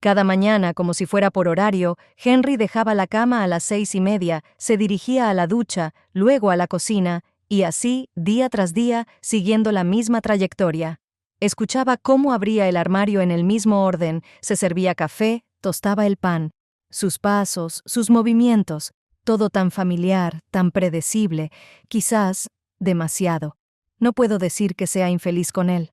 Cada mañana, como si fuera por horario, Henry dejaba la cama a las 6:30, se dirigía a la ducha, luego a la cocina, y así, día tras día, siguiendo la misma trayectoria. Escuchaba cómo abría el armario en el mismo orden, se servía café, tostaba el pan. Sus pasos, sus movimientos, todo tan familiar, tan predecible, quizás demasiado. No puedo decir que sea infeliz con él.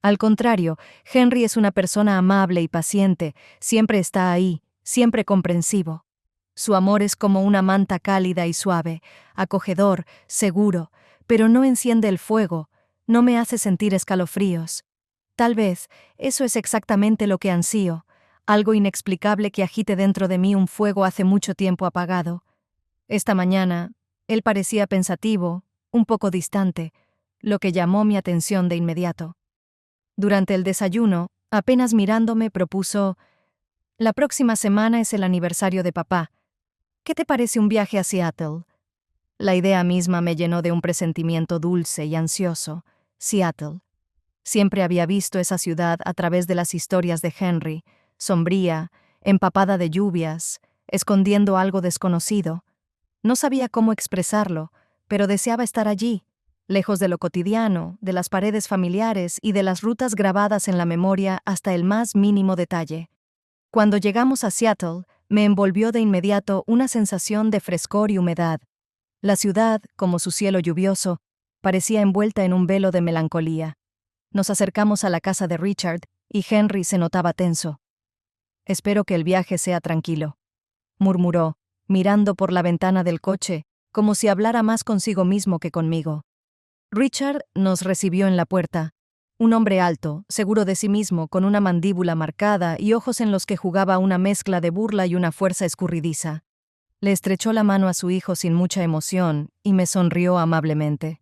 Al contrario, Henry es una persona amable y paciente, siempre está ahí, siempre comprensivo. Su amor es como una manta cálida y suave, acogedor, seguro, pero no enciende el fuego, no me hace sentir escalofríos. Tal vez eso es exactamente lo que ansío, algo inexplicable que agite dentro de mí un fuego hace mucho tiempo apagado. Esta mañana, él parecía pensativo, un poco distante, lo que llamó mi atención de inmediato. Durante el desayuno, apenas mirándome, propuso: «La próxima semana es el aniversario de papá. ¿Qué te parece un viaje a Seattle?» La idea misma me llenó de un presentimiento dulce y ansioso. Seattle. Siempre había visto esa ciudad a través de las historias de Henry, sombría, empapada de lluvias, escondiendo algo desconocido. No sabía cómo expresarlo, pero deseaba estar allí, lejos de lo cotidiano, de las paredes familiares y de las rutas grabadas en la memoria hasta el más mínimo detalle. Cuando llegamos a Seattle, me envolvió de inmediato una sensación de frescor y humedad. La ciudad, como su cielo lluvioso, parecía envuelta en un velo de melancolía. Nos acercamos a la casa de Richard y Henry se notaba tenso. «Espero que el viaje sea tranquilo», murmuró, mirando por la ventana del coche, como si hablara más consigo mismo que conmigo. Richard nos recibió en la puerta. Un hombre alto, seguro de sí mismo, con una mandíbula marcada y ojos en los que jugaba una mezcla de burla y una fuerza escurridiza. Le estrechó la mano a su hijo sin mucha emoción y me sonrió amablemente.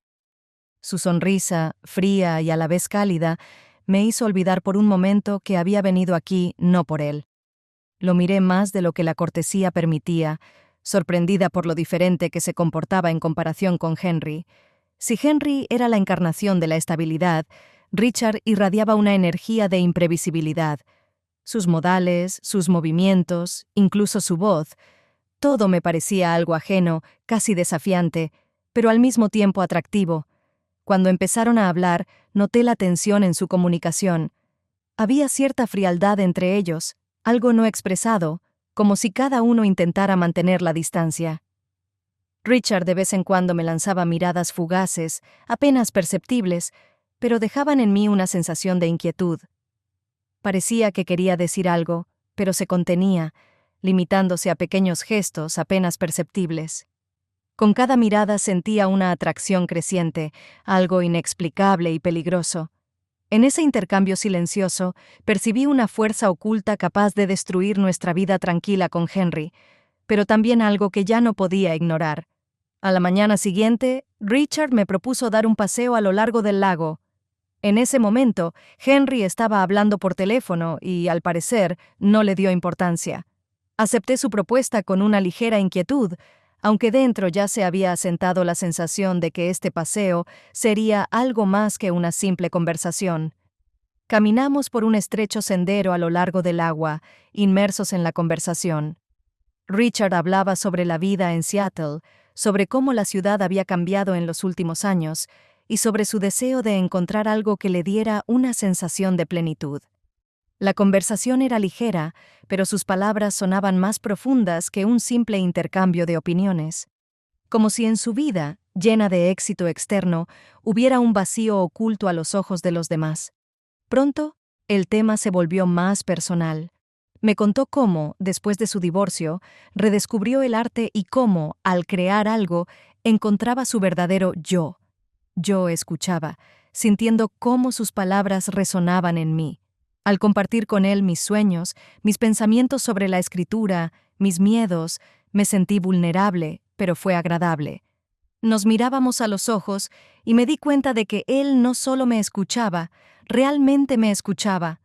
Su sonrisa, fría y a la vez cálida, me hizo olvidar por un momento que había venido aquí no por él. Lo miré más de lo que la cortesía permitía, sorprendida por lo diferente que se comportaba en comparación con Henry. Si Henry era la encarnación de la estabilidad, Richard irradiaba una energía de imprevisibilidad. Sus modales, sus movimientos, incluso su voz, todo me parecía algo ajeno, casi desafiante, pero al mismo tiempo atractivo. Cuando empezaron a hablar, noté la tensión en su comunicación. Había cierta frialdad entre ellos, algo no expresado, como si cada uno intentara mantener la distancia. Richard de vez en cuando me lanzaba miradas fugaces, apenas perceptibles, pero dejaban en mí una sensación de inquietud. Parecía que quería decir algo, pero se contenía, limitándose a pequeños gestos apenas perceptibles. Con cada mirada sentía una atracción creciente, algo inexplicable y peligroso. En ese intercambio silencioso, percibí una fuerza oculta capaz de destruir nuestra vida tranquila con Henry, pero también algo que ya no podía ignorar. A la mañana siguiente, Richard me propuso dar un paseo a lo largo del lago. En ese momento, Henry estaba hablando por teléfono y, al parecer, no le dio importancia. Acepté su propuesta con una ligera inquietud, aunque dentro ya se había asentado la sensación de que este paseo sería algo más que una simple conversación. Caminamos por un estrecho sendero a lo largo del agua, inmersos en la conversación. Richard hablaba sobre la vida en Seattle, sobre cómo la ciudad había cambiado en los últimos años y sobre su deseo de encontrar algo que le diera una sensación de plenitud. La conversación era ligera, pero sus palabras sonaban más profundas que un simple intercambio de opiniones. Como si en su vida, llena de éxito externo, hubiera un vacío oculto a los ojos de los demás. Pronto, el tema se volvió más personal. Me contó cómo, después de su divorcio, redescubrió el arte y cómo, al crear algo, encontraba su verdadero yo. Yo escuchaba, sintiendo cómo sus palabras resonaban en mí. Al compartir con él mis sueños, mis pensamientos sobre la escritura, mis miedos, me sentí vulnerable, pero fue agradable. Nos mirábamos a los ojos y me di cuenta de que él no solo me escuchaba, realmente me escuchaba.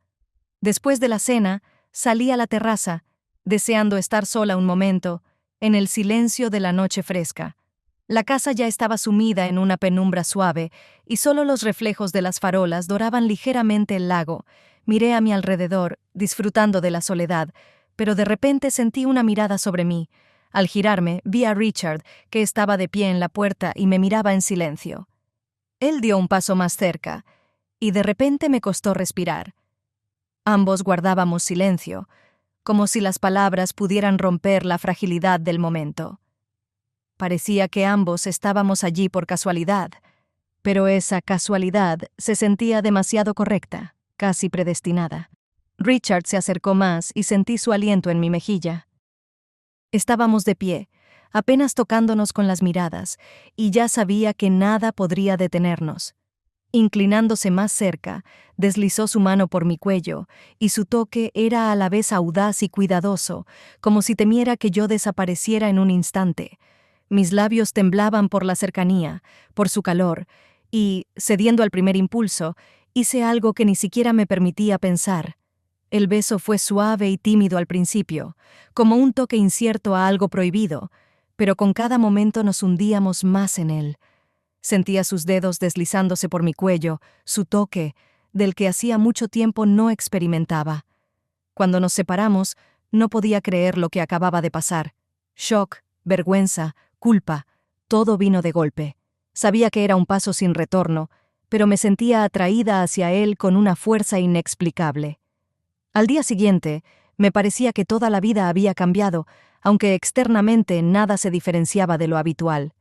Después de la cena, salí a la terraza, deseando estar sola un momento, en el silencio de la noche fresca. La casa ya estaba sumida en una penumbra suave y solo los reflejos de las farolas doraban ligeramente el lago, Miré a mi alrededor, disfrutando de la soledad, pero de repente sentí una mirada sobre mí. Al girarme, vi a Richard, que estaba de pie en la puerta y me miraba en silencio. Él dio un paso más cerca, y de repente me costó respirar. Ambos guardábamos silencio, como si las palabras pudieran romper la fragilidad del momento. Parecía que ambos estábamos allí por casualidad, pero esa casualidad se sentía demasiado correcta, casi predestinada. Richard se acercó más y sentí su aliento en mi mejilla. Estábamos de pie, apenas tocándonos con las miradas, y ya sabía que nada podría detenernos. Inclinándose más cerca, deslizó su mano por mi cuello, y su toque era a la vez audaz y cuidadoso, como si temiera que yo desapareciera en un instante. Mis labios temblaban por la cercanía, por su calor, y, cediendo al primer impulso, hice algo que ni siquiera me permitía pensar. El beso fue suave y tímido al principio, como un toque incierto a algo prohibido, pero con cada momento nos hundíamos más en él. Sentía sus dedos deslizándose por mi cuello, su toque, del que hacía mucho tiempo no experimentaba. Cuando nos separamos, no podía creer lo que acababa de pasar. Shock, vergüenza, culpa, todo vino de golpe. Sabía que era un paso sin retorno, pero me sentía atraída hacia él con una fuerza inexplicable. Al día siguiente, me parecía que toda la vida había cambiado, aunque externamente nada se diferenciaba de lo habitual.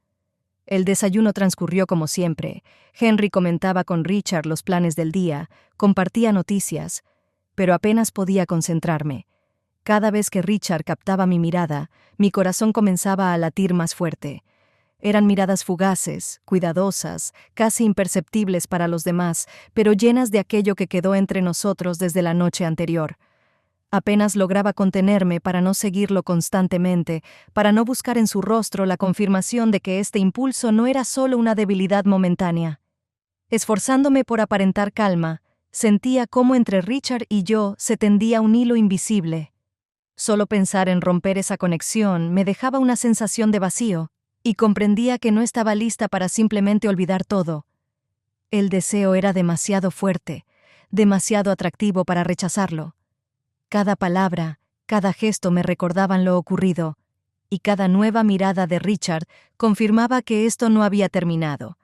El desayuno transcurrió como siempre. Henry comentaba con Richard los planes del día, compartía noticias, pero apenas podía concentrarme. Cada vez que Richard captaba mi mirada, mi corazón comenzaba a latir más fuerte. Eran miradas fugaces, cuidadosas, casi imperceptibles para los demás, pero llenas de aquello que quedó entre nosotros desde la noche anterior. Apenas lograba contenerme para no seguirlo constantemente, para no buscar en su rostro la confirmación de que este impulso no era solo una debilidad momentánea. Esforzándome por aparentar calma, sentía cómo entre Richard y yo se tendía un hilo invisible. Solo pensar en romper esa conexión me dejaba una sensación de vacío, y comprendía que no estaba lista para simplemente olvidar todo. El deseo era demasiado fuerte, demasiado atractivo para rechazarlo. Cada palabra, cada gesto me recordaban lo ocurrido, y cada nueva mirada de Richard confirmaba que esto no había terminado.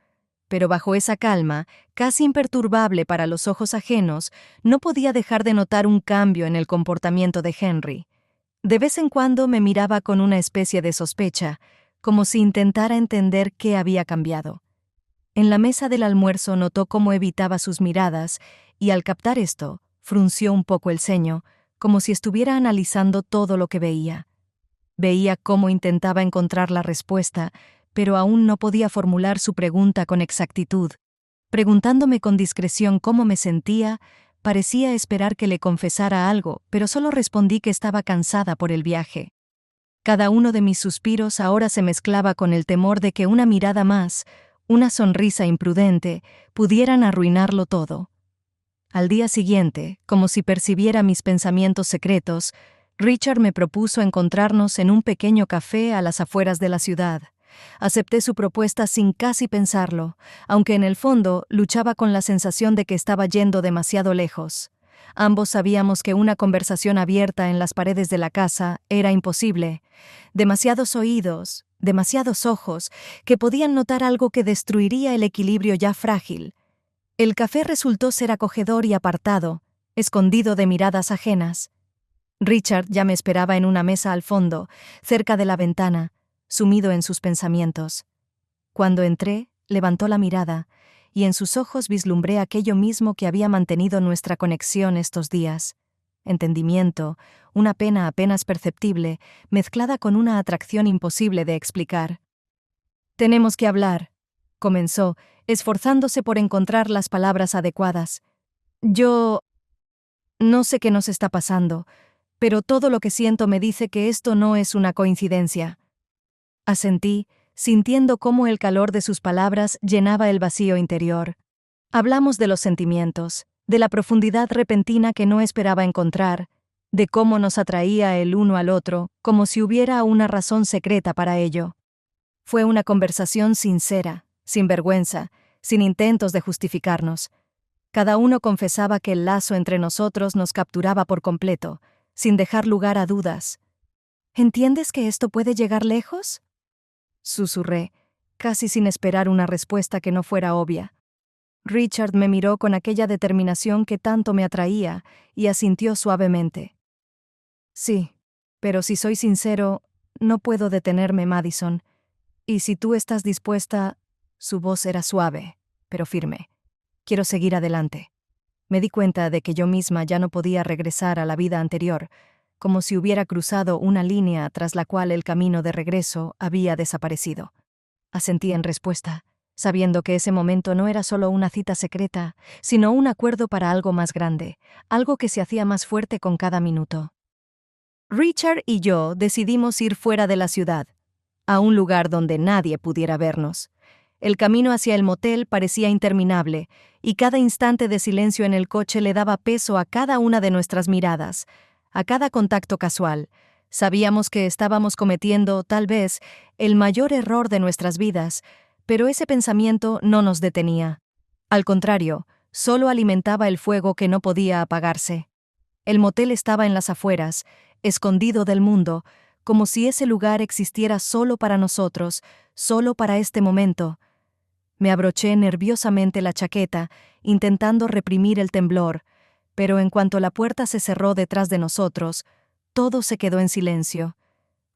Pero bajo esa calma, casi imperturbable para los ojos ajenos, no podía dejar de notar un cambio en el comportamiento de Henry. De vez en cuando me miraba con una especie de sospecha, como si intentara entender qué había cambiado. En la mesa del almuerzo notó cómo evitaba sus miradas, y al captar esto, frunció un poco el ceño, como si estuviera analizando todo lo que veía. Veía cómo intentaba encontrar la respuesta, pero aún no podía formular su pregunta con exactitud. Preguntándome con discreción cómo me sentía, parecía esperar que le confesara algo, pero solo respondí que estaba cansada por el viaje. Cada uno de mis suspiros ahora se mezclaba con el temor de que una mirada más, una sonrisa imprudente, pudieran arruinarlo todo. Al día siguiente, como si percibiera mis pensamientos secretos, Richard me propuso encontrarnos en un pequeño café a las afueras de la ciudad. Acepté su propuesta sin casi pensarlo, aunque en el fondo luchaba con la sensación de que estaba yendo demasiado lejos. Ambos sabíamos que una conversación abierta en las paredes de la casa era imposible. Demasiados oídos, demasiados ojos, que podían notar algo que destruiría el equilibrio ya frágil. El café resultó ser acogedor y apartado, escondido de miradas ajenas. Richard ya me esperaba en una mesa al fondo, cerca de la ventana, sumido en sus pensamientos. Cuando entré, levantó la mirada, y en sus ojos vislumbré aquello mismo que había mantenido nuestra conexión estos días. Entendimiento, una pena apenas perceptible, mezclada con una atracción imposible de explicar. «Tenemos que hablar», comenzó, esforzándose por encontrar las palabras adecuadas. «Yo no sé qué nos está pasando, pero todo lo que siento me dice que esto no es una coincidencia». Asentí, sintiendo cómo el calor de sus palabras llenaba el vacío interior. Hablamos de los sentimientos, de la profundidad repentina que no esperaba encontrar, de cómo nos atraía el uno al otro, como si hubiera una razón secreta para ello. Fue una conversación sincera, sin vergüenza, sin intentos de justificarnos. Cada uno confesaba que el lazo entre nosotros nos capturaba por completo, sin dejar lugar a dudas. ¿Entiendes que esto puede llegar lejos? Susurré, casi sin esperar una respuesta que no fuera obvia. Richard me miró con aquella determinación que tanto me atraía y asintió suavemente. Sí, pero si soy sincero, no puedo detenerme, Madison. Y si tú estás dispuesta... Su voz era suave, pero firme. Quiero seguir adelante. Me di cuenta de que yo misma ya no podía regresar a la vida anterior, como si hubiera cruzado una línea tras la cual el camino de regreso había desaparecido. Asentí en respuesta, sabiendo que ese momento no era solo una cita secreta, sino un acuerdo para algo más grande, algo que se hacía más fuerte con cada minuto. Richard y yo decidimos ir fuera de la ciudad, a un lugar donde nadie pudiera vernos. El camino hacia el motel parecía interminable, y cada instante de silencio en el coche le daba peso a cada una de nuestras miradas, a cada contacto casual. Sabíamos que estábamos cometiendo, tal vez, el mayor error de nuestras vidas, pero ese pensamiento no nos detenía. Al contrario, solo alimentaba el fuego que no podía apagarse. El motel estaba en las afueras, escondido del mundo, como si ese lugar existiera solo para nosotros, solo para este momento. Me abroché nerviosamente la chaqueta, intentando reprimir el temblor, pero en cuanto la puerta se cerró detrás de nosotros, todo se quedó en silencio.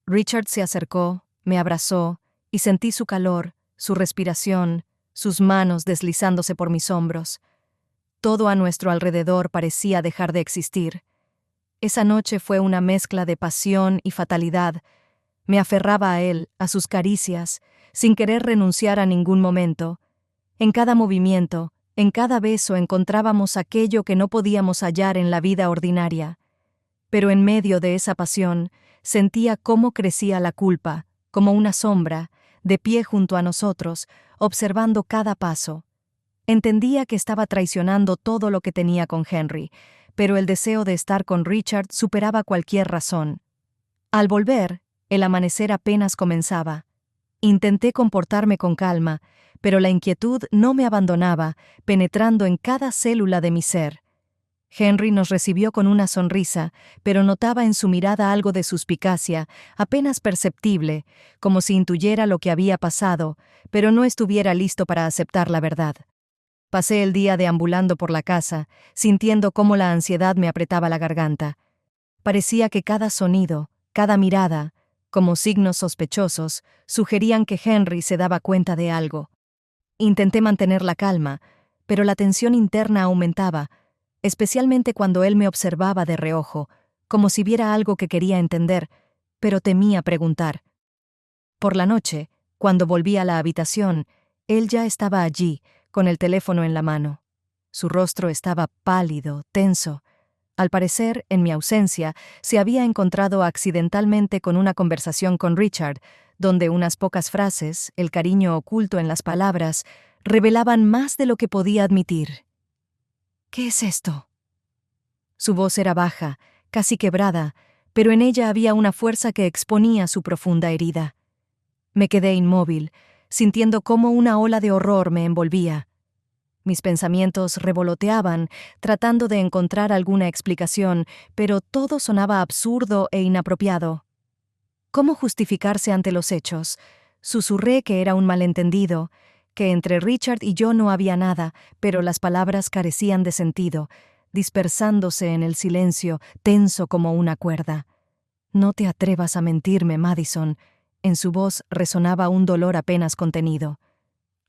Richard se acercó, me abrazó, y sentí su calor, su respiración, sus manos deslizándose por mis hombros. Todo a nuestro alrededor parecía dejar de existir. Esa noche fue una mezcla de pasión y fatalidad. Me aferraba a él, a sus caricias, sin querer renunciar a ningún momento. En cada movimiento, en cada beso encontrábamos aquello que no podíamos hallar en la vida ordinaria. Pero en medio de esa pasión, sentía cómo crecía la culpa, como una sombra, de pie junto a nosotros, observando cada paso. Entendía que estaba traicionando todo lo que tenía con Henry, pero el deseo de estar con Richard superaba cualquier razón. Al volver, el amanecer apenas comenzaba. Intenté comportarme con calma, pero la inquietud no me abandonaba, penetrando en cada célula de mi ser. Henry nos recibió con una sonrisa, pero notaba en su mirada algo de suspicacia, apenas perceptible, como si intuyera lo que había pasado, pero no estuviera listo para aceptar la verdad. Pasé el día deambulando por la casa, sintiendo cómo la ansiedad me apretaba la garganta. Parecía que cada sonido, cada mirada, como signos sospechosos, sugerían que Henry se daba cuenta de algo. Intenté mantener la calma, pero la tensión interna aumentaba, especialmente cuando él me observaba de reojo, como si viera algo que quería entender, pero temía preguntar. Por la noche, cuando volví a la habitación, él ya estaba allí, con el teléfono en la mano. Su rostro estaba pálido, tenso. Al parecer, en mi ausencia, se había encontrado accidentalmente con una conversación con Richard, donde unas pocas frases, el cariño oculto en las palabras, revelaban más de lo que podía admitir. ¿Qué es esto? Su voz era baja, casi quebrada, pero en ella había una fuerza que exponía su profunda herida. Me quedé inmóvil, sintiendo cómo una ola de horror me envolvía. Mis pensamientos revoloteaban, tratando de encontrar alguna explicación, pero todo sonaba absurdo e inapropiado. ¿Cómo justificarse ante los hechos? Susurré que era un malentendido, que entre Richard y yo no había nada, pero las palabras carecían de sentido, dispersándose en el silencio, tenso como una cuerda. «No te atrevas a mentirme, Madison». En su voz resonaba un dolor apenas contenido.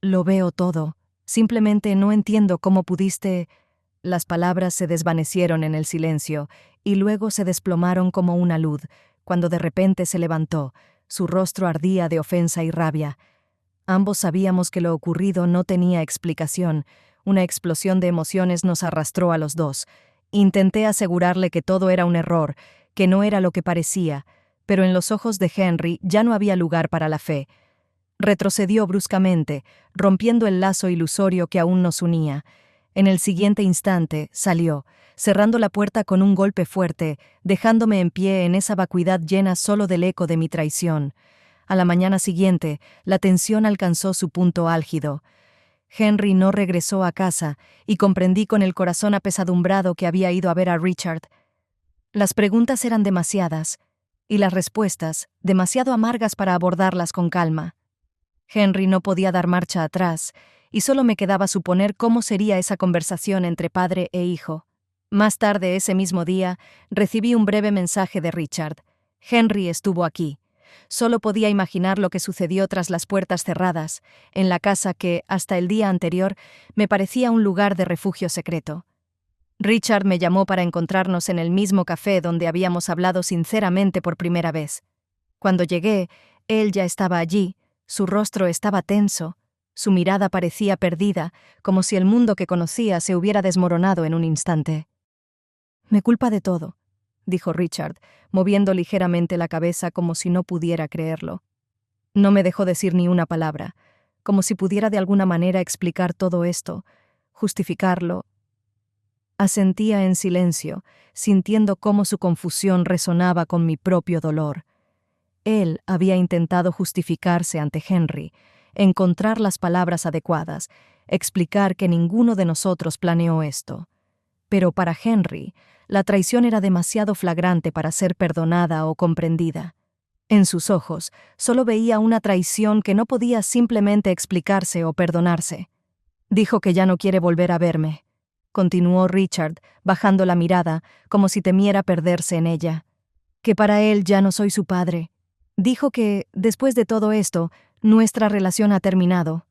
«Lo veo todo. Simplemente no entiendo cómo pudiste...» Las palabras se desvanecieron en el silencio, y luego se desplomaron como una luz, cuando de repente se levantó. Su rostro ardía de ofensa y rabia. Ambos sabíamos que lo ocurrido no tenía explicación. Una explosión de emociones nos arrastró a los dos. Intenté asegurarle que todo era un error, que no era lo que parecía, pero en los ojos de Henry ya no había lugar para la fe. Retrocedió bruscamente, rompiendo el lazo ilusorio que aún nos unía. En el siguiente instante salió, cerrando la puerta con un golpe fuerte, dejándome en pie en esa vacuidad llena solo del eco de mi traición. A la mañana siguiente, la tensión alcanzó su punto álgido. Henry no regresó a casa y comprendí con el corazón apesadumbrado que había ido a ver a Richard. Las preguntas eran demasiadas y las respuestas demasiado amargas para abordarlas con calma. Henry no podía dar marcha atrás y solo me quedaba suponer cómo sería esa conversación entre padre e hijo. Más tarde ese mismo día recibí un breve mensaje de Richard. Henry estuvo aquí. Solo podía imaginar lo que sucedió tras las puertas cerradas, en la casa que, hasta el día anterior, me parecía un lugar de refugio secreto. Richard me llamó para encontrarnos en el mismo café donde habíamos hablado sinceramente por primera vez. Cuando llegué, él ya estaba allí, su rostro estaba tenso, su mirada parecía perdida, como si el mundo que conocía se hubiera desmoronado en un instante. «Me culpa de todo», dijo Richard, moviendo ligeramente la cabeza como si no pudiera creerlo. No me dejó decir ni una palabra, como si pudiera de alguna manera explicar todo esto, justificarlo. Asentía en silencio, sintiendo cómo su confusión resonaba con mi propio dolor. Él había intentado justificarse ante Henry, encontrar las palabras adecuadas, explicar que ninguno de nosotros planeó esto. Pero para Henry, la traición era demasiado flagrante para ser perdonada o comprendida. En sus ojos, solo veía una traición que no podía simplemente explicarse o perdonarse. Dijo que ya no quiere volver a verme, continuó Richard, bajando la mirada, como si temiera perderse en ella. Que para él ya no soy su padre. Dijo que, después de todo esto, nuestra relación ha terminado.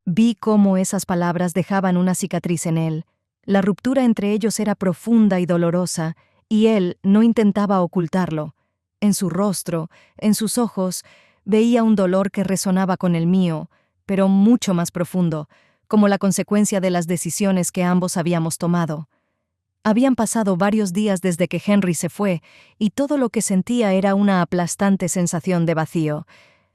Vi cómo esas palabras dejaban una cicatriz en él. La ruptura entre ellos era profunda y dolorosa, y él no intentaba ocultarlo. En su rostro, en sus ojos, veía un dolor que resonaba con el mío, pero mucho más profundo, como la consecuencia de las decisiones que ambos habíamos tomado. Habían pasado varios días desde que Henry se fue, y todo lo que sentía era una aplastante sensación de vacío.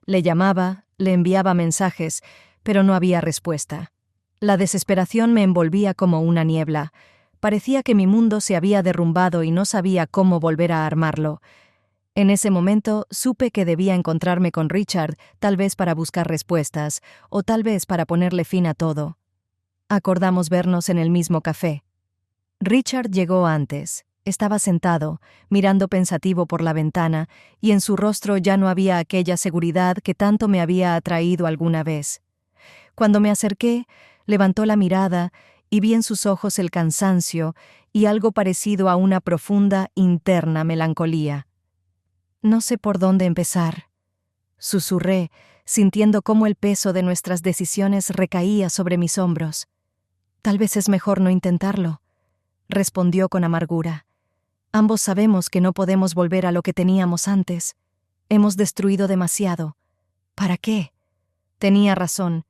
Le llamaba, le enviaba mensajes, pero no había respuesta. La desesperación me envolvía como una niebla. Parecía que mi mundo se había derrumbado y no sabía cómo volver a armarlo. En ese momento supe que debía encontrarme con Richard, tal vez para buscar respuestas, o tal vez para ponerle fin a todo. Acordamos vernos en el mismo café. Richard llegó antes. Estaba sentado, mirando pensativo por la ventana, y en su rostro ya no había aquella seguridad que tanto me había atraído alguna vez. Cuando me acerqué, levantó la mirada y vi en sus ojos el cansancio y algo parecido a una profunda, interna melancolía. «No sé por dónde empezar», susurré, sintiendo cómo el peso de nuestras decisiones recaía sobre mis hombros. «Tal vez es mejor no intentarlo», respondió con amargura. «Ambos sabemos que no podemos volver a lo que teníamos antes. Hemos destruido demasiado. ¿Para qué?». Tenía razón,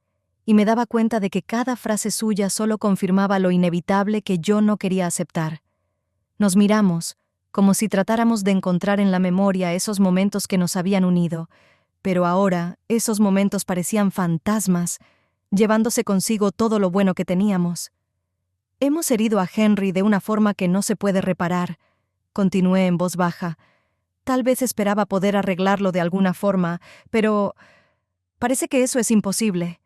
y me daba cuenta de que cada frase suya solo confirmaba lo inevitable que yo no quería aceptar. Nos miramos, como si tratáramos de encontrar en la memoria esos momentos que nos habían unido, pero ahora esos momentos parecían fantasmas, llevándose consigo todo lo bueno que teníamos. «Hemos herido a Henry de una forma que no se puede reparar», continué en voz baja. «Tal vez esperaba poder arreglarlo de alguna forma, pero parece que eso es imposible».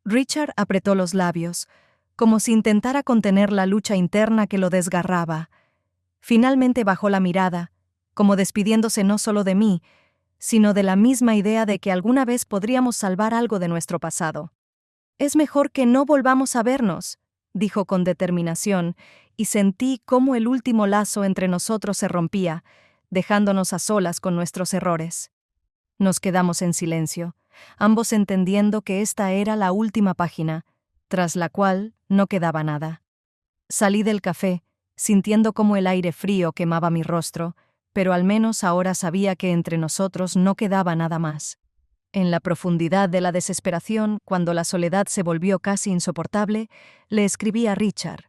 Richard apretó los labios, como si intentara contener la lucha interna que lo desgarraba. Finalmente bajó la mirada, como despidiéndose no solo de mí, sino de la misma idea de que alguna vez podríamos salvar algo de nuestro pasado. «Es mejor que no volvamos a vernos», dijo con determinación, y sentí cómo el último lazo entre nosotros se rompía, dejándonos a solas con nuestros errores. Nos quedamos en silencio, ambos entendiendo que esta era la última página, tras la cual no quedaba nada. Salí del café, sintiendo cómo el aire frío quemaba mi rostro, pero al menos ahora sabía que entre nosotros no quedaba nada más. En la profundidad de la desesperación, cuando la soledad se volvió casi insoportable, le escribí a Richard.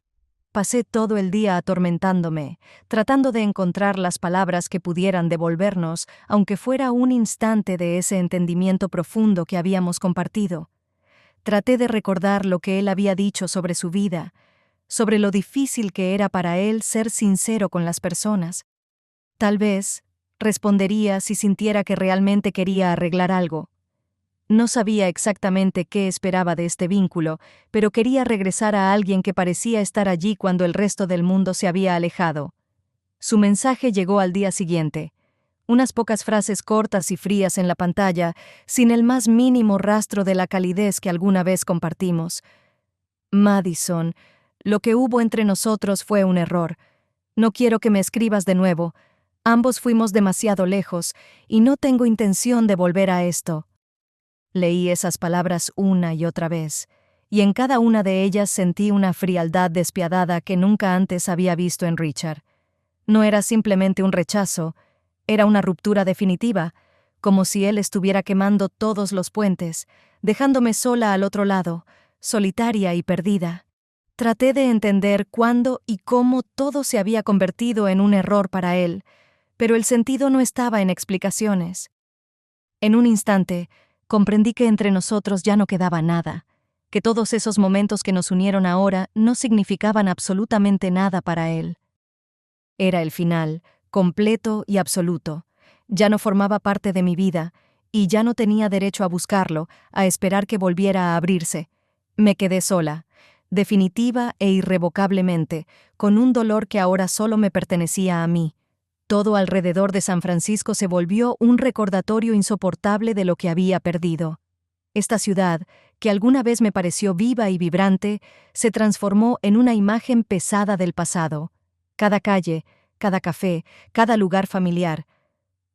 Pasé todo el día atormentándome, tratando de encontrar las palabras que pudieran devolvernos, aunque fuera un instante de ese entendimiento profundo que habíamos compartido. Traté de recordar lo que él había dicho sobre su vida, sobre lo difícil que era para él ser sincero con las personas. Tal vez respondería si sintiera que realmente quería arreglar algo. No sabía exactamente qué esperaba de este vínculo, pero quería regresar a alguien que parecía estar allí cuando el resto del mundo se había alejado. Su mensaje llegó al día siguiente. Unas pocas frases cortas y frías en la pantalla, sin el más mínimo rastro de la calidez que alguna vez compartimos. Madison, lo que hubo entre nosotros fue un error. No quiero que me escribas de nuevo. Ambos fuimos demasiado lejos, y no tengo intención de volver a esto. Leí esas palabras una y otra vez, y en cada una de ellas sentí una frialdad despiadada que nunca antes había visto en Richard. No era simplemente un rechazo, era una ruptura definitiva, como si él estuviera quemando todos los puentes, dejándome sola al otro lado, solitaria y perdida. Traté de entender cuándo y cómo todo se había convertido en un error para él, pero el sentido no estaba en explicaciones. En un instante, comprendí que entre nosotros ya no quedaba nada, que todos esos momentos que nos unieron ahora no significaban absolutamente nada para él. Era el final, completo y absoluto. Ya no formaba parte de mi vida, y ya no tenía derecho a buscarlo, a esperar que volviera a abrirse. Me quedé sola, definitiva e irrevocablemente, con un dolor que ahora solo me pertenecía a mí. Todo alrededor de San Francisco se volvió un recordatorio insoportable de lo que había perdido. Esta ciudad, que alguna vez me pareció viva y vibrante, se transformó en una imagen pesada del pasado. Cada calle, cada café, cada lugar familiar,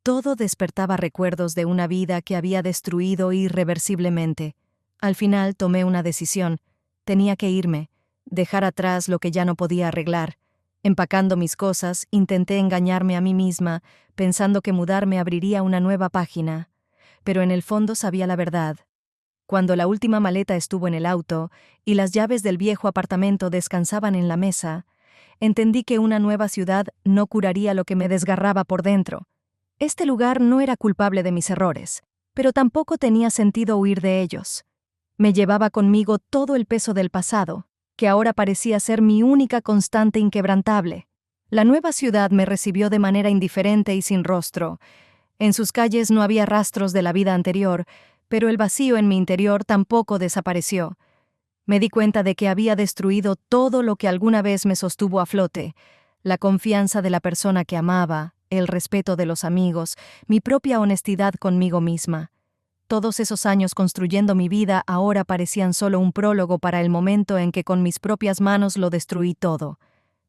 todo despertaba recuerdos de una vida que había destruido irreversiblemente. Al final tomé una decisión. Tenía que irme, dejar atrás lo que ya no podía arreglar. Empacando mis cosas, intenté engañarme a mí misma, pensando que mudarme abriría una nueva página. Pero en el fondo sabía la verdad. Cuando la última maleta estuvo en el auto y las llaves del viejo apartamento descansaban en la mesa, entendí que una nueva ciudad no curaría lo que me desgarraba por dentro. Este lugar no era culpable de mis errores, pero tampoco tenía sentido huir de ellos. Me llevaba conmigo todo el peso del pasado, que ahora parecía ser mi única constante inquebrantable. La nueva ciudad me recibió de manera indiferente y sin rostro. En sus calles no había rastros de la vida anterior, pero el vacío en mi interior tampoco desapareció. Me di cuenta de que había destruido todo lo que alguna vez me sostuvo a flote: la confianza de la persona que amaba, el respeto de los amigos, mi propia honestidad conmigo misma. Todos esos años construyendo mi vida ahora parecían solo un prólogo para el momento en que con mis propias manos lo destruí todo.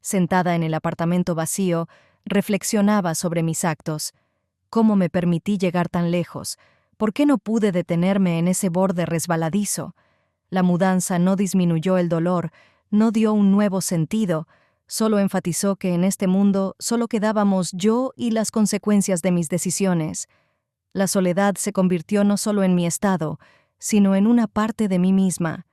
Sentada en el apartamento vacío, reflexionaba sobre mis actos. ¿Cómo me permití llegar tan lejos? ¿Por qué no pude detenerme en ese borde resbaladizo? La mudanza no disminuyó el dolor, no dio un nuevo sentido, solo enfatizó que en este mundo solo quedábamos yo y las consecuencias de mis decisiones. La soledad se convirtió no solo en mi estado, sino en una parte de mí misma.